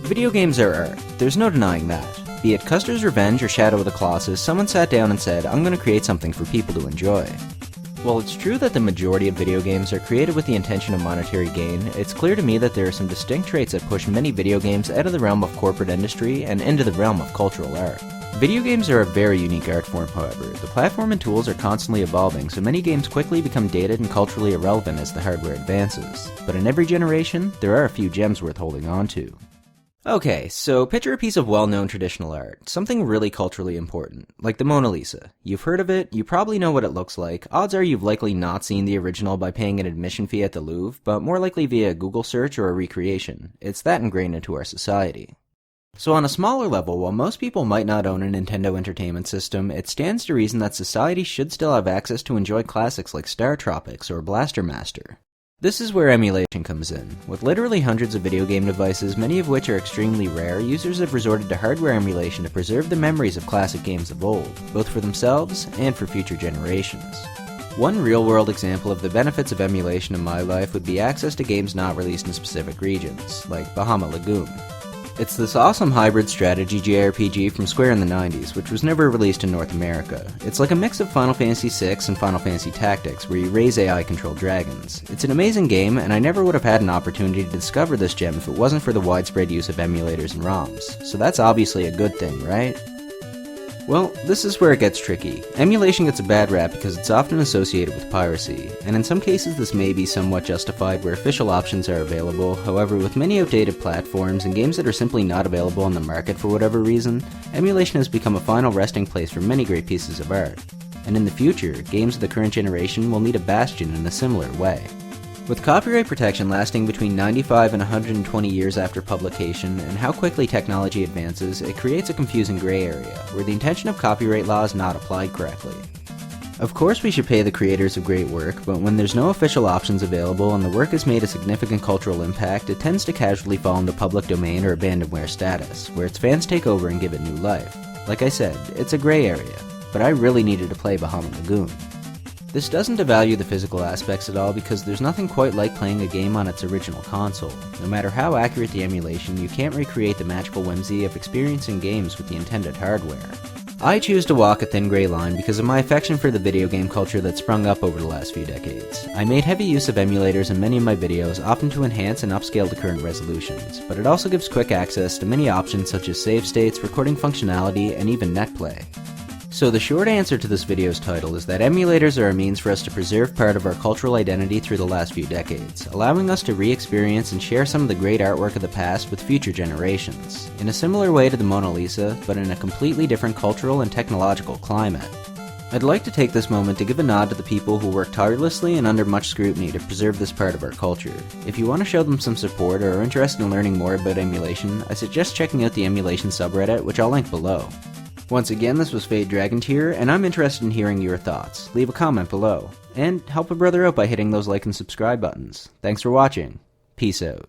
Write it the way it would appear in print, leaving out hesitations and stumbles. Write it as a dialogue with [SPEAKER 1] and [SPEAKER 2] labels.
[SPEAKER 1] Video games are art, there's no denying that. Be it Custers' Revenge or Shadow of the Colossus, someone sat down and said, I'm going to create something for people to enjoy. While it's true that the majority of video games are created with the intention of monetary gain, it's clear to me that there are some distinct traits that push many video games out of the realm of corporate industry and into the realm of cultural art. Video games are a very unique art form, however. The platform and tools are constantly evolving, so many games quickly become dated and culturally irrelevant as the hardware advances. But in every generation, there are a few gems worth holding on to. Okay, so picture a piece of well-known traditional art, something really culturally important, like the Mona Lisa. You've heard of it, you probably know what it looks like, odds are you've likely not seen the original by paying an admission fee at the Louvre, but more likely via a Google search or a recreation. It's that ingrained into our society. So on a smaller level, while most people might not own a Nintendo Entertainment System, it stands to reason that society should still have access to enjoy classics like Star Tropics or Blaster Master. This is where emulation comes in. With literally hundreds of video game devices, many of which are extremely rare, users have resorted to hardware emulation to preserve the memories of classic games of old, both for themselves and for future generations. One real-world example of the benefits of emulation in my life would be access to games not released in specific regions, like Bahamut Lagoon. It's this awesome hybrid strategy JRPG from Square in the 90s, which was never released in North America. It's like a mix of Final Fantasy VI and Final Fantasy Tactics, where you raise AI-controlled dragons. It's an amazing game, and I never would have had an opportunity to discover this gem if it wasn't for the widespread use of emulators and ROMs. So that's obviously a good thing, right? Well, this is where it gets tricky. Emulation gets a bad rap because it's often associated with piracy, and in some cases this may be somewhat justified where official options are available. However, with many outdated platforms and games that are simply not available on the market for whatever reason, emulation has become a final resting place for many great pieces of art. And in the future, games of the current generation will need a bastion in a similar way. With copyright protection lasting between 95 and 120 years after publication, and how quickly technology advances, it creates a confusing gray area, where the intention of copyright law is not applied correctly. Of course we should pay the creators of great work, but when there's no official options available and the work has made a significant cultural impact, it tends to casually fall into public domain or abandonware status, where its fans take over and give it new life. Like I said, it's a gray area, but I really needed to play Bahamut Lagoon. This doesn't devalue the physical aspects at all because there's nothing quite like playing a game on its original console. No matter how accurate the emulation, you can't recreate the magical whimsy of experiencing games with the intended hardware. I choose to walk a thin gray line because of my affection for the video game culture that sprung up over the last few decades. I made heavy use of emulators in many of my videos, often to enhance and upscale to current resolutions, but it also gives quick access to many options such as save states, recording functionality, and even netplay. So the short answer to this video's title is that emulators are a means for us to preserve part of our cultural identity through the last few decades, allowing us to re-experience and share some of the great artwork of the past with future generations, in a similar way to the Mona Lisa, but in a completely different cultural and technological climate. I'd like to take this moment to give a nod to the people who work tirelessly and under much scrutiny to preserve this part of our culture. If you want to show them some support or are interested in learning more about emulation, I suggest checking out the emulation subreddit, which I'll link below. Once again, this was Fade Dragon Tier, and I'm interested in hearing your thoughts. Leave a comment below, and help a brother out by hitting those like and subscribe buttons. Thanks for watching. Peace out.